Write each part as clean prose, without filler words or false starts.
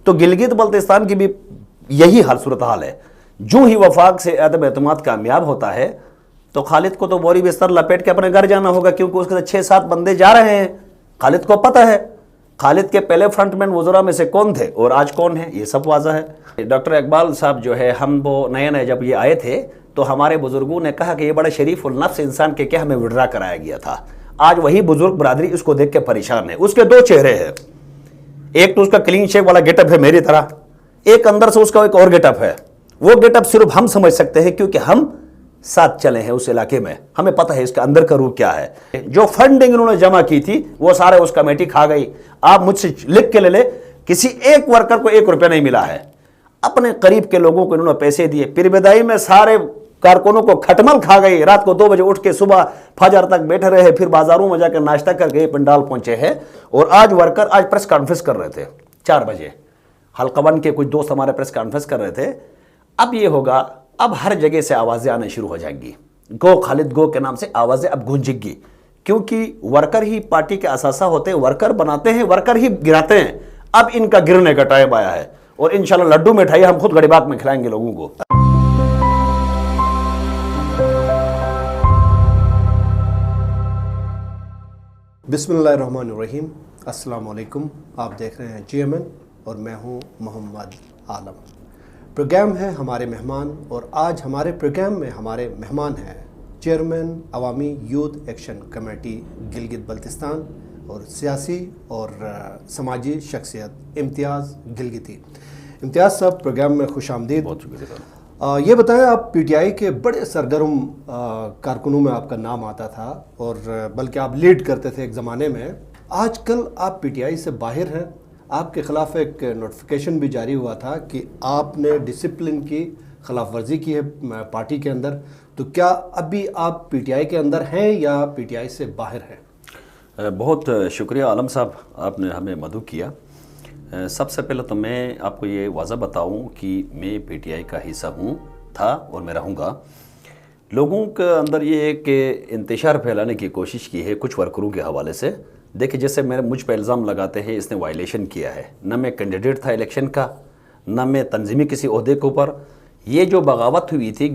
تو گلگت بلتستان کی بھی یہی حال صورتحال ہے. جو ہی وفاق سے عدم اعتماد کامیاب ہوتا ہے تو خالد کو تو بوری بستر لپیٹ کے اپنے گھر جانا ہوگا، کیونکہ اس کے ساتھ 6-7 بندے جا رہے ہیں. خالد کو پتہ ہے خالد کے پہلے فرنٹ مین وزراء میں سے کون تھے اور آج کون ہیں، یہ سب واضح ہے. ڈاکٹر اقبال صاحب جو ہے، ہم وہ نئے جب یہ آئے تھے تو ہمارے بزرگوں نے کہا کہ یہ بڑا شریف النفس انسان کے کیا ہمیں وڈرا کرایا گیا تھا. آج وہی بزرگ برادری اس کو دیکھ کے پریشان ہے. اس کے 2 چہرے ہیں، ایک تو اس کا کلین شیو والا گیٹ اپ ہے میری طرح، ایک اندر سے اس کا ایک اور گیٹ اپ ہے. وہ گیٹ اپ صرف ہم سمجھ سکتے ہیں کیونکہ ہم ساتھ چلے ہیں اس علاقے میں، ہمیں پتہ ہے اس کے اندر کا روح کیا ہے. جو فنڈنگ انہوں نے جمع کی تھی وہ سارے اس کمیٹی کھا گئی. آپ مجھ سے لکھ کے لے لے، کسی ایک ورکر کو 1 روپیہ نہیں ملا ہے. اپنے قریب کے لوگوں کو انہوں نے پیسے دیے. پھر بدائی میں سارے کارکنوں کو کھٹمل کھا گئی. رات کو 2 بجے اٹھ کے صبح فجر تک بیٹھے رہے، پھر بازاروں میں جا کے ناشتہ کر گئے، پنڈال پہنچے ہیں. اور آج ورکر پریس کانفرنس کر رہے تھے 4 بجے. حلقہ بند کے کچھ دوست ہمارے پریس کانفرنس کر رہے تھے. اب یہ ہوگا، اب ہر جگہ سے آوازیں آنا شروع ہو جائیں گی. گو خالد گو کے نام سے آوازیں اب گونجیں گی، کیونکہ ورکر ہی پارٹی کے اثاثہ ہوتے ہیں، ورکر بناتے ہیں، ورکر ہی گراتے ہیں. اب ان کا گرنے کا ٹائم آیا ہے اور انشاءاللہ لڈو مٹھائی ہم خود گڑی باغ میں کھلائیں گے لوگوں کو. بسم اللہ الرحمن الرحیم. السلام علیکم. آپ دیکھ رہے ہیں GMN اور میں ہوں محمد عالم. پروگرام ہے ہمارے مہمان، اور آج ہمارے پروگرام میں ہمارے مہمان ہیں چیئرمین عوامی youth action committee Gilgit Baltistan اور سیاسی اور سماجی شخصیت امتیاز گلگتی. امتیاز صاحب، پروگرام میں خوش آمدید. بہت شکریہ. یہ بتائیں، آپ PTI کے بڑے سرگرم کارکنوں میں آپ کا نام آتا تھا، اور بلکہ آپ لیڈ کرتے تھے ایک زمانے میں. آج کل آپ PTI سے باہر ہیں. آپ کے خلاف ایک نوٹیفیکیشن بھی جاری ہوا تھا کہ آپ نے ڈسپلن کی خلاف ورزی کی ہے پارٹی کے اندر. تو کیا ابھی آپ PTI کے اندر ہیں یا PTI سے باہر ہیں؟ بہت شکریہ عالم صاحب، آپ نے ہمیں مدعو کیا. سب سے پہلے تو میں آپ کو یہ واضح بتاؤں کہ میں PTI کا حصہ ہوں، تھا اور میں رہوں گا. لوگوں کے اندر یہ ایک انتشار پھیلانے کی کوشش کی ہے کچھ ورکروں کے حوالے سے. دیکھیں، جیسے مجھ پہ الزام لگاتے ہیں اس نے وائلیشن کیا ہے. نہ میں کینڈیڈیٹ تھا الیکشن کا، نہ میں تنظیمی کسی عہدے کے اوپر. یہ جو بغاوت ہوئی تھی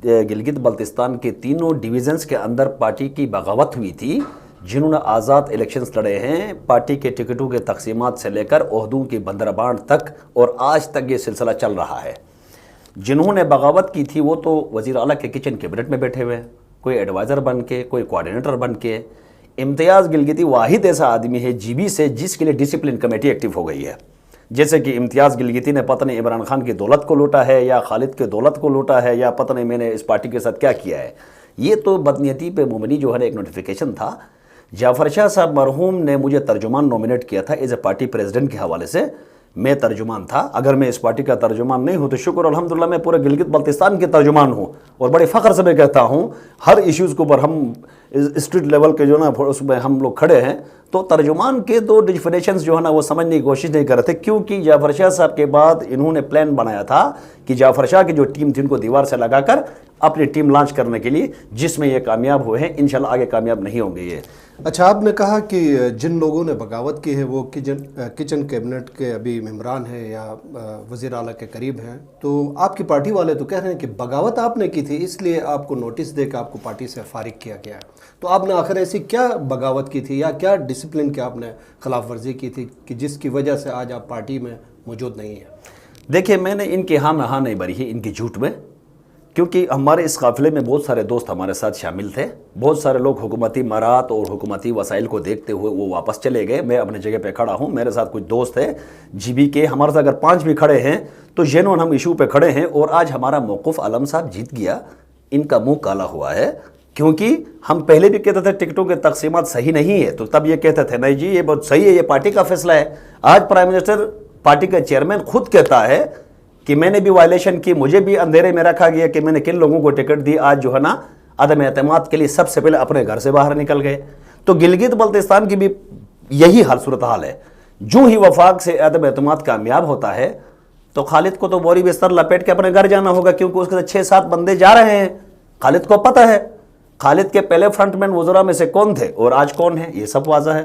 گلگت بلتستان کے 3 ڈویژنز کے اندر پارٹی کی بغاوت ہوئی تھی، جنہوں نے آزاد الیکشنز لڑے ہیں، پارٹی کے ٹکٹوں کے تقسیمات سے لے کر عہدوں کی بندربانٹ تک، اور آج تک یہ سلسلہ چل رہا ہے. جنہوں نے بغاوت کی تھی وہ تو وزیر اعلیٰ کے کچن کیبنٹ میں بیٹھے ہوئے ہیں، کوئی ایڈوائزر بن کے، کوئی کوآرڈینیٹر بن کے. امتیاز گلگتی واحد ایسا آدمی ہے GB سے جس کے لیے ڈسپلن کمیٹی ایکٹیو ہو گئی ہے. جیسے کہ امتیاز گلگتی نے پتہ نہیں عمران خان کی دولت کو لوٹا ہے یا خالد کے دولت کو لوٹا ہے یا پتہ نہیں میں نے اس پارٹی کے ساتھ کیا کیا ہے. یہ تو بدنیتی پہ مبنی جو ہے ایک نوٹیفیکیشن تھا. جعفر شاہ صاحب مرحوم نے مجھے ترجمان نومینیٹ کیا تھا ایز اے پارٹی پریزیڈنٹ کے حوالے سے. میں ترجمان تھا. اگر میں اس پارٹی کا ترجمان نہیں ہوں تو شکر الحمدللہ میں پورے گلگت بلتستان کے ترجمان ہوں، اور بڑے فخر سے میں کہتا ہوں ہر ایشوز کے اوپر ہم اسٹریٹ لیول کے جو نا اس میں ہم لوگ کھڑے ہیں. تو ترجمان کے 2 ڈیفینیشنز جو ہے نا وہ سمجھنے کی کوشش نہیں کر رہے تھے، کیونکہ جعفر شاہ صاحب کے بعد انہوں نے پلان بنایا تھا کہ جعفر شاہ کی جو ٹیم تھی ان کو دیوار سے لگا کر اپنی ٹیم لانچ کرنے کے لیے، جس میں یہ کامیاب ہوئے ہیں. انشاءاللہ آگے کامیاب نہیں ہوں گے یہ. اچھا، آپ نے کہا کہ جن لوگوں نے بغاوت کی ہے وہ کچن کیبنٹ کے ابھی ممبران ہیں یا وزیر اعلیٰ کے قریب ہیں. تو آپ کی پارٹی والے تو کہہ رہے ہیں کہ بغاوت آپ نے کی تھی، اس لیے آپ کو نوٹس دے کے آپ کو پارٹی سے فارغ کیا گیا ہے. تو آپ نے آخر ایسی کیا بغاوت کی تھی یا کیا ڈسپلن کی آپ نے خلاف ورزی کی تھی کہ جس کی وجہ سے آج آپ پارٹی میں موجود نہیں ہیں؟ دیکھیں، میں نے ان کی ہاں میں ہاں نہیں بھری ہے ان کی جھوٹ میں، کیونکہ ہمارے اس قافلے میں بہت سارے دوست ہمارے ساتھ شامل تھے. بہت سارے لوگ حکومتی مرات اور حکومتی وسائل کو دیکھتے ہوئے وہ واپس چلے گئے. میں اپنے جگہ پہ کھڑا ہوں. میرے ساتھ کچھ دوست ہیں GB کے، ہمارے ساتھ اگر 5 بھی کھڑے ہیں تو جنہوں ہم ایشو پہ کھڑے ہیں. اور آج ہمارا موقف عالم صاحب جیت گیا. ان کا منہ کالا ہوا ہے، کیونکہ ہم پہلے بھی کہتے تھے ٹکٹوں کے تقسیمات صحیح نہیں ہے، تو تب یہ کہتے تھے نہیں جی یہ بہت صحیح ہے، یہ پارٹی کا فیصلہ ہے. آج پرائم منسٹر پارٹی کا چیئرمین خود کہتا ہے کہ میں نے بھی وائلیشن کی، مجھے بھی اندھیرے میں رکھا گیا کہ میں نے کن لوگوں کو ٹکٹ دی. آج جو ہے نا عدم اعتماد کے لیے سب سے پہلے اپنے گھر سے باہر نکل گئے. تو گلگت بلتستان کی بھی یہی حال صورتحال ہے. جو ہی وفاق سے عدم اعتماد کامیاب ہوتا ہے تو خالد کو تو بوری بستر لپیٹ کے اپنے گھر جانا ہوگا، کیونکہ اس کے ساتھ 6-7 بندے جا رہے ہیں. خالد کو پتہ ہے خالد کے پہلے فرنٹ مین وزراء میں سے کون تھے اور آج کون ہیں، یہ سب واضح ہے.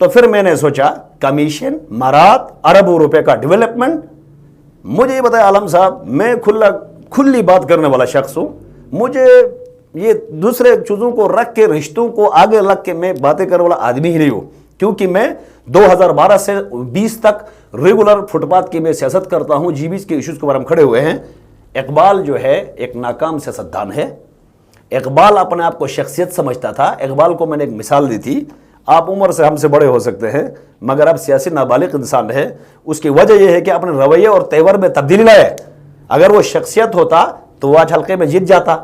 تو پھر میں نے سوچا کمیشن مراد اربوں روپے کا ڈیولپمنٹ. مجھے یہ بتایا عالم صاحب میں کھلی بات کرنے والا شخص ہوں. مجھے یہ دوسرے چیزوں کو رکھ کے رشتوں کو آگے رکھ کے میں باتیں کرنے والا آدمی ہی نہیں ہوں, کیونکہ میں 2012 سے 20 تک ریگولر فٹ پاتھ کی میں سیاست کرتا ہوں. جی بیس کے ایشوز کے بارے میں کھڑے ہوئے ہیں. اقبال جو ہے ایک ناکام سیاستدان ہے. اقبال اپنے آپ کو شخصیت سمجھتا تھا. اقبال کو میں نے ایک مثال دی تھی, آپ عمر سے ہم سے بڑے ہو سکتے ہیں مگر آپ سیاسی نابالغ انسان ہے. اس کی وجہ یہ ہے کہ اپنے رویے اور تیور میں تبدیلی لائے. اگر وہ شخصیت ہوتا تو وہ آج حلقے میں جیت جاتا.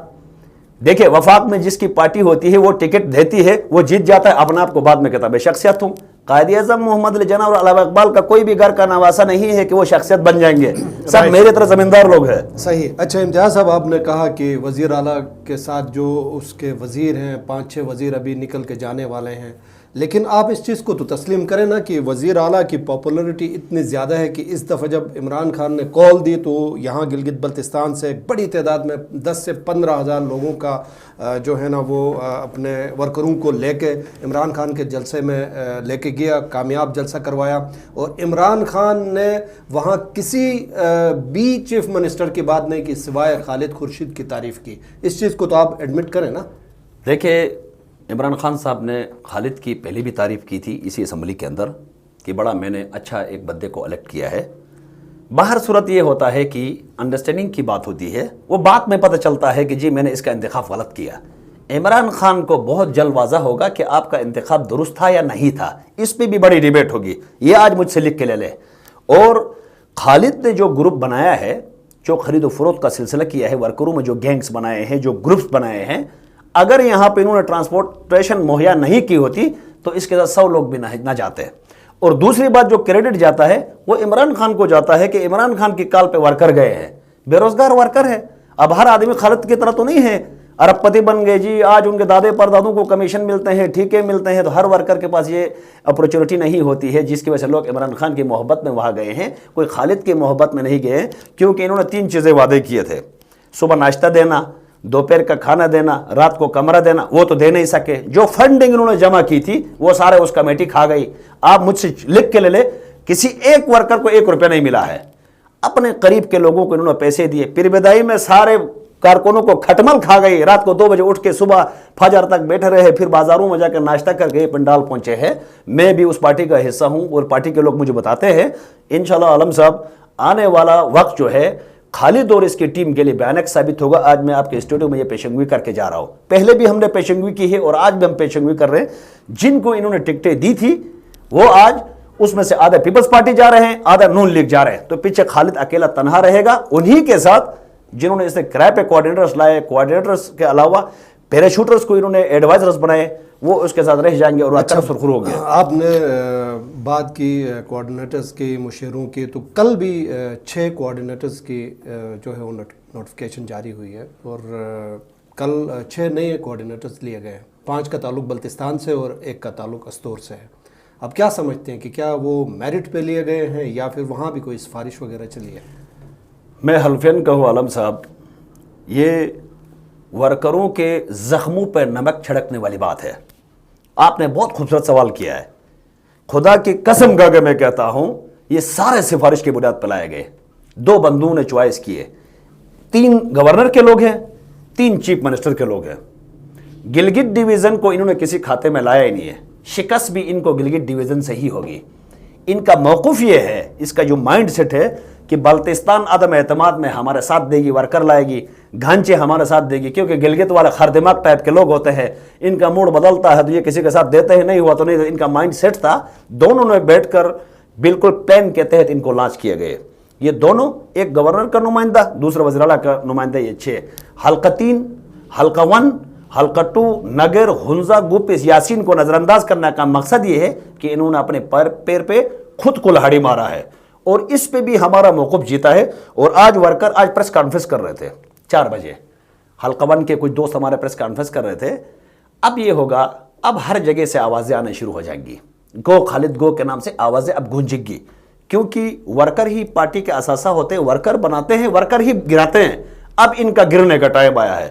دیکھیں وفاق میں جس کی پارٹی ہوتی ہے وہ ٹکٹ دیتی ہے وہ جیت جاتا ہے. اپنے آپ کو بعد میں کہتا میں شخصیت ہوں. قائد اعظم محمد علی جناح اور علامہ اقبال کا کوئی بھی گھر کا نواسا نہیں ہے کہ وہ شخصیت بن جائیں گے. سب میرے طرح زمیندار لوگ ہیں. صحیح. اچھا امتیاز صاحب, آپ نے کہا کہ وزیر اعلیٰ کے ساتھ جو اس کے وزیر ہیں 5-6 وزیر ابھی نکل کے جانے والے ہیں, لیکن آپ اس چیز کو تو تسلیم کریں نا کہ وزیر اعلیٰ کی پاپولرٹی اتنی زیادہ ہے کہ اس دفعہ جب عمران خان نے کال دی تو یہاں گلگت بلتستان سے ایک بڑی تعداد میں 10 سے 15 ہزار لوگوں کا جو ہے نا وہ اپنے ورکروں کو لے کے عمران خان کے جلسے میں لے کے گیا, کامیاب جلسہ کروایا. اور عمران خان نے وہاں کسی بھی چیف منسٹر کی بات نہیں کی سوائے خالد خورشید کی تعریف کی. اس چیز کو تو آپ ایڈمٹ کریں نا. دیکھیں عمران خان صاحب نے خالد کی پہلے بھی تعریف کی تھی اسی اسمبلی کے اندر کہ بڑا میں نے اچھا ایک بندے کو الیکٹ کیا ہے. باہر صورت یہ ہوتا ہے کہ انڈرسٹینڈنگ کی بات ہوتی ہے, وہ بات میں پتہ چلتا ہے کہ جی میں نے اس کا انتخاب غلط کیا. عمران خان کو بہت جلد واضح ہوگا کہ آپ کا انتخاب درست تھا یا نہیں تھا. اس پہ بھی بڑی ڈیبیٹ ہوگی, یہ آج مجھ سے لکھ کے لے لے. اور خالد نے جو گروپ بنایا ہے, جو خرید و فروخت کا سلسلہ کیا ہے, ورکروں میں جو گینگز بنائے ہیں, جو گروپس بنائے ہیں, اگر یہاں پہ انہوں نے ٹرانسپورٹیشن مہیا نہیں کی ہوتی تو اس کے ساتھ 100 لوگ بھی نہ جاتے. اور دوسری بات جو کریڈٹ جاتا ہے وہ عمران خان کو جاتا ہے کہ عمران خان کی کال پہ ورکر گئے ہیں, بے روزگار ورکر ہے. اب ہر آدمی خالد کی طرح تو نہیں ہے ارب پتی بن گئے جی, آج ان کے دادے پردادوں کو کمیشن ملتے ہیں, ٹھیکے ملتے ہیں, تو ہر ورکر کے پاس یہ اپرچونٹی نہیں ہوتی ہے جس کی وجہ سے لوگ عمران خان کی محبت میں وہاں گئے ہیں. کوئی خالد کی محبت میں نہیں گئے, کیونکہ انہوں نے 3 چیزیں وعدے کیے تھے. صبح ناشتہ دینا, دوپہر کا کھانا دینا, رات کو کمرہ دینا, وہ تو دے نہیں سکے. جو فنڈنگ انہوں نے جمع کی تھی وہ سارے اس کمیٹی کھا گئی. آپ مجھ سے لکھ کے لے لے, کسی ایک ورکر کو 1 روپیہ نہیں ملا ہے. اپنے قریب کے لوگوں کو انہوں نے پیسے دیے. پیر بدائی میں سارے کارکنوں کو کھٹمل کھا گئی. رات کو 2 بجے اٹھ کے صبح فجر تک بیٹھے رہے, پھر بازاروں میں جا کے ناشتہ کر کے پنڈال پہنچے ہیں. میں بھی اس پارٹی کا حصہ ہوں اور پارٹی کے لوگ مجھے بتاتے ہیں انشاءاللہ عالم صاحب آنے والا وقت جو ہے خالد اور اس کی ٹیم کے لیے بھیانک ثابت ہوگا. آج میں آپ کے اسٹوڈیو میں یہ پیشنگوئی کر کے جا رہا ہوں. پہلے بھی ہم نے پیشنگوئی کی ہے اور آج بھی ہم پیشنگوئی کر رہے ہیں. جن کو انہوں نے ٹکٹیں دی تھی وہ آج اس میں سے آدھا پیپلز پارٹی جا رہے ہیں, آدھا نون لیگ جا رہے ہیں. تو پیچھے خالد اکیلا تنہا رہے گا. انہی کے ساتھ جنہوں نے اس نے کرائے پہ کوآرڈینیٹرز لائے, کوآرڈینیٹرز کے علاوہ پیراشوٹرز کو انہوں نے ایڈوائزرز بنائے, وہ اس کے ساتھ رہ جائیں گے اور اچھا سرخرو ہو گیا. آپ نے بات کی کوآرڈینیٹرز کی, مشیروں کی, تو کل بھی 6 کوآرڈینیٹرز کی جو ہے وہ نوٹیفیکیشن جاری ہوئی ہے اور کل 6 نئے کوآرڈینیٹرز لیے گئے ہیں. 5 کا تعلق بلتستان سے اور 1 کا تعلق استور سے ہے. اب کیا سمجھتے ہیں کہ کیا وہ میرٹ پہ لیے گئے ہیں یا پھر وہاں بھی کوئی سفارش وغیرہ چلی ہے؟ میں حلفین کہوں عالم صاحب, یہ ورکروں کے زخموں پر نمک چھڑکنے والی بات ہے. آپ نے بہت خوبصورت سوال کیا ہے. خدا کی قسم کھا کے میں کہتا ہوں یہ سارے سفارش کی بنیاد پہ لائے گئے. 2 بندوں نے چوائس کیے, 3 گورنر کے لوگ ہیں, 3 چیف منسٹر کے لوگ ہیں. گلگت ڈویژن کو انہوں نے کسی کھاتے میں لایا ہی نہیں ہے. شکست بھی ان کو گلگت ڈویژن سے ہی ہوگی. ان کا موقف یہ ہے, اس کا جو مائنڈ سیٹ ہے کہ بلتستان عدم اعتماد میں ہمارے ساتھ دے گی, ورکر لائے گی, گھانچے ہمارے ساتھ دے گی, کیونکہ گلگت والے خردمات ٹائپ کے لوگ ہوتے ہیں. ان کا موڈ بدلتا ہے تو یہ کسی کے ساتھ دیتے ہیں, نہیں ہوا تو نہیں. ان کا مائنڈ سیٹ تھا. دونوں نے بیٹھ کر بالکل پلان کے تحت ان کو لانچ کیے گئے. یہ دونوں, ایک گورنر کا نمائندہ, دوسرا وزیر اعلیٰ کا نمائندہ, یہ 6 حلقہ 3, حلقہ 1, حلقہ 2, نگر, ہنزا, گوپس, یاسین کو نظر انداز کرنے کا مقصد یہ ہے کہ انہوں نے اپنے پیر پہ خود کو لہاڑی مارا ہے اور اس پہ بھی ہمارا موقف جیتا ہے. اور آج ورکر آج پریس کانفرنس کر رہے تھے 4 بجے. حلقہ 1 کے کچھ دوست ہمارے پریس کانفرنس کر رہے تھے. اب یہ ہوگا, اب ہر جگہ سے آوازیں آنا شروع ہو جائیں گی. گو خالد گو کے نام سے آوازیں اب گونجیں گی, کیونکہ ورکر ہی پارٹی کے اثاثہ ہوتے ہیں, ورکر بناتے ہیں, ورکر ہی گراتے ہیں. اب ان کا گرنے کا ٹائم آیا ہے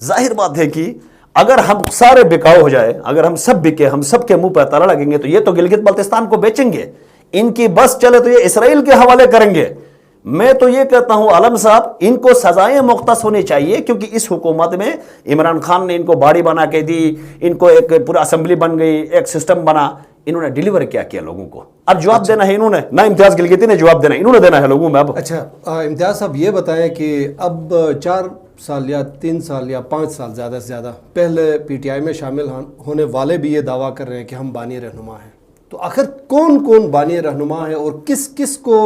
ظاہر بات ہے کہ اگر ہم سارے بکاؤ ہو جائے, اگر ہم سب بکے, ہم سب کے منہ پہ تالا لگیں گے, تو یہ تو گلگت بلتستان کو بیچیں گے. ان کی بس چلے تو یہ اسرائیل کے حوالے کریں گے. میں تو یہ کہتا ہوں عالم صاحب, ان کو سزائیں مختص ہونی چاہیے, کیونکہ اس حکومت میں عمران خان نے ان کو باڑی بنا کے دی, ان کو ایک پورا اسمبلی بن گئی, ایک سسٹم بنا. انہوں نے ڈیلیور کیا لوگوں کو, اب جواب دینا ہے انہوں نے, نہ امتیاز گلگتی نے جواب دینا ہے, انہوں نے دینا ہے لوگوں میں. اب اچھا امتیاز صاحب یہ بتائیں کہ اب 4 سال یا 3 سال یا 5 سال زیادہ سے زیادہ پہلے پی ٹی آئی میں شامل ہونے والے بھی یہ دعویٰ کر رہے ہیں کہ ہم بانی رہنما ہیں, تو آخر کون کون بانی رہنما ہے اور کس کس کو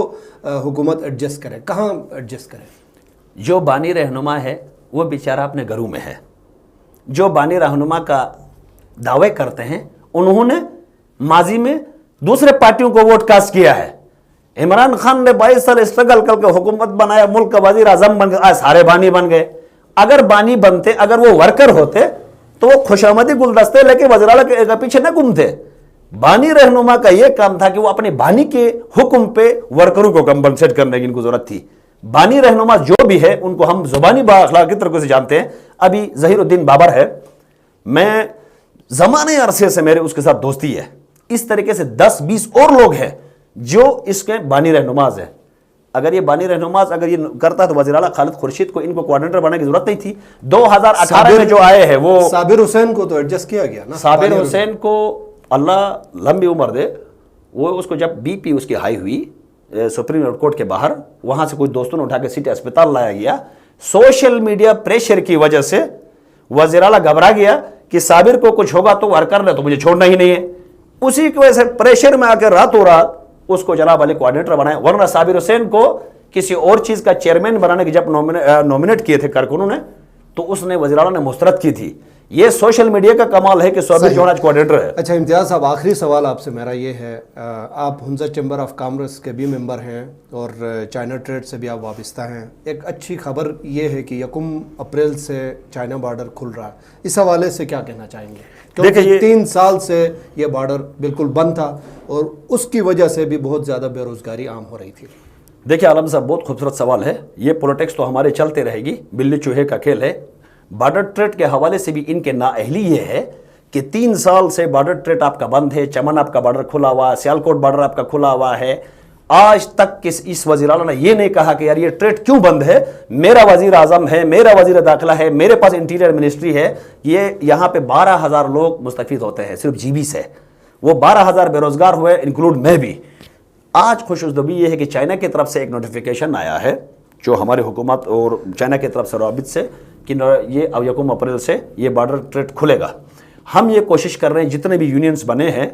حکومت ایڈجسٹ کرے, کہاں ایڈجسٹ کرے؟ جو بانی رہنما ہے وہ بیچارہ اپنے گھروں میں ہے. جو بانی رہنما کا دعوے کرتے ہیں انہوں نے ماضی میں دوسرے پارٹیوں کو ووٹ کاسٹ کیا ہے. عمران خان نے 22 سال اسٹرگل کر کے حکومت بنایا, ملک کا وزیر اعظم بن گئے, سارے بانی بن گئے. اگر بانی بنتے, اگر وہ ورکر ہوتے تو وہ خوشامدی گلدستے لے کے وزراء کے پیچھے نہ گھومتے. بانی رہنما کا یہ کام تھا کہ وہ اپنے بانی کے حکم پہ ورکروں کو کمپنسیٹ کرنے کی ان کو ضرورت تھی. بانی رہنما جو بھی ہے ان کو ہم زبانی با اخلاقی طریقے سے جانتے ہیں. ابھی ظہیر الدین بابر ہے, میں زمانے عرصے سے میرے اس کے ساتھ دوستی ہے. اس طریقے سے 10-20 اور لوگ ہیں جو اس کے بانی رہنماز ہیں. اگر یہ بانی رہنماز اگر یہ کرتا تو وزیر اعلیٰ خالد خورشید کو ان کو کوارڈینیٹر بنانے کی ضرورت نہیں تھی. 2018 میں جو آئے ہیں وہ صابر حسین کو تو ایڈجسٹ کیا گیا نا. صابر حسین کو اللہ لمبی عمر دے, وہ اس کو جب بی پی اس کی ہائی ہوئی سپریم کورٹ کے باہر, وہاں سے کچھ دوستوں نے اٹھا کے سٹی اسپتال لایا گیا. سوشل میڈیا پریشر کی وجہ سے وزیر اعلیٰ گھبرا گیا کہ صابر کو کچھ ہوگا تو ورکر نے تو مجھے چھوڑنا ہی نہیں ہے. اسی کی وجہ سے پریشر میں آ کے راتوں رات اس کو جناب علی کوارڈینیٹر بنایا. ورنہ صابر حسین کو کسی اور چیز کا چیئرمین بنانے کی جب نومینیٹ کیے تھے کارکنوں نے, تو اس نے وزیر اعلیٰ نے مسترد کی تھی. یہ سوشل میڈیا کا کمال ہے کہ صابر جو آج کوارڈینیٹر ہے. اچھا امتیاز صاحب, آخری سوال آپ سے میرا یہ ہے, آپ ہنزا چیمبر آف کامرس کے بھی ممبر ہیں اور چائنا ٹریڈ سے بھی آپ وابستہ ہیں. ایک اچھی خبر یہ ہے کہ 1 اپریل سے چائنا بارڈر کھل رہا ہے, اس حوالے سے کیا کہنا چاہیں گے؟ کیونکہ 3 سال سے یہ بارڈر بالکل بند تھا اور اس کی وجہ سے بھی بہت زیادہ بے روزگاری عام ہو رہی تھی. دیکھیں عالم صاحب, بہت خوبصورت سوال ہے. یہ پولیٹکس تو ہمارے چلتے رہے گی, بلی چوہے کا کھیل ہے. بارڈر ٹریڈ کے حوالے سے بھی ان کے نااہلی یہ ہے کہ 3 سال سے بارڈر ٹریڈ آپ کا بند ہے. چمن آپ کا بارڈر کھلا ہوا ہے, سیالکوٹ بارڈر آپ کا کھلا ہوا ہے. آج تک اس وزیر اعلیٰ نے یہ نہیں کہا کہ یار یہ ٹریڈ کیوں بند ہے. میرا وزیر اعظم ہے, میرا وزیر داخلہ ہے, میرے پاس انٹیریئر منسٹری ہے. یہ یہاں پہ 12,000 لوگ مستفید ہوتے ہیں صرف جی بی سے. وہ 12,000 بے روزگار ہوئے, انکلوڈ میں بھی. آج خوشخبری یہ ہے کہ چائنا کی طرف سے ایک نوٹیفیکیشن آیا ہے جو ہماری حکومت اور چائنا کی طرف سے روابط سے کہ یہ 1 اپریل سے یہ بارڈر ٹریڈ کھلے گا. ہم یہ کوشش کر رہے ہیں, جتنے بھی یونینز بنے ہیں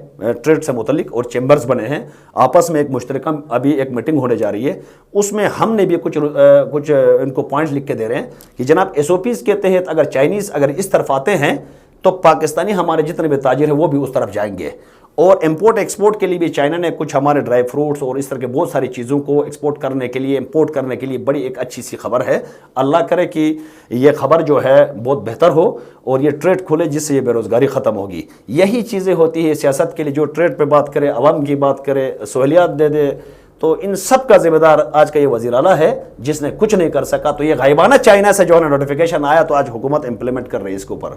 ٹریڈ سے متعلق اور چیمبرز بنے ہیں, آپس میں ایک مشترکہ ابھی ایک میٹنگ ہونے جا رہی ہے. اس میں ہم نے بھی کچھ ان کو پوائنٹ لکھ کے دے رہے ہیں کہ جناب ایس او پیز کے تحت اگر چائنیز اگر اس طرف آتے ہیں تو پاکستانی ہمارے جتنے بھی تاجر ہیں وہ بھی اس طرف جائیں گے. اور امپورٹ ایکسپورٹ کے لیے بھی چائنا نے کچھ ہمارے ڈرائی فروٹس اور اس طرح کے بہت ساری چیزوں کو ایکسپورٹ کرنے کے لیے, امپورٹ کرنے کے لیے بڑی ایک اچھی سی خبر ہے. اللہ کرے کہ یہ خبر جو ہے بہت بہتر ہو اور یہ ٹریڈ کھلے جس سے یہ بے روزگاری ختم ہوگی. یہی چیزیں ہوتی ہے سیاست کے لیے, جو ٹریڈ پہ بات کرے, عوام کی بات کرے, سہولیات دے دے. تو ان سب کا ذمہ دار آج کا یہ وزیر اعلیٰ ہے جس نے کچھ نہیں کر سکا. تو یہ غائبانہ چائنا سے جو ہے نوٹیفیکیشن آیا تو آج حکومت امپلیمنٹ کر رہی ہے اس کے اوپر.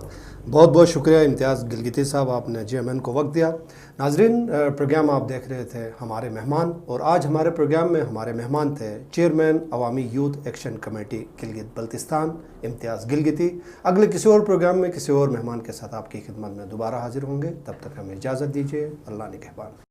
بہت بہت شکریہ امتیاز گلگتی صاحب, آپ نے GMN کو وقت دیا. ناظرین, پروگرام آپ دیکھ رہے تھے ہمارے مہمان, اور آج ہمارے پروگرام میں ہمارے مہمان تھے چیئرمین عوامی youth action committee Gilgit Baltistan امتیاز گلگتی. اگلے کسی اور پروگرام میں کسی اور مہمان کے ساتھ آپ کی خدمت میں دوبارہ حاضر ہوں گے. تب تک ہمیں اجازت دیجیے. اللہ نگہبان.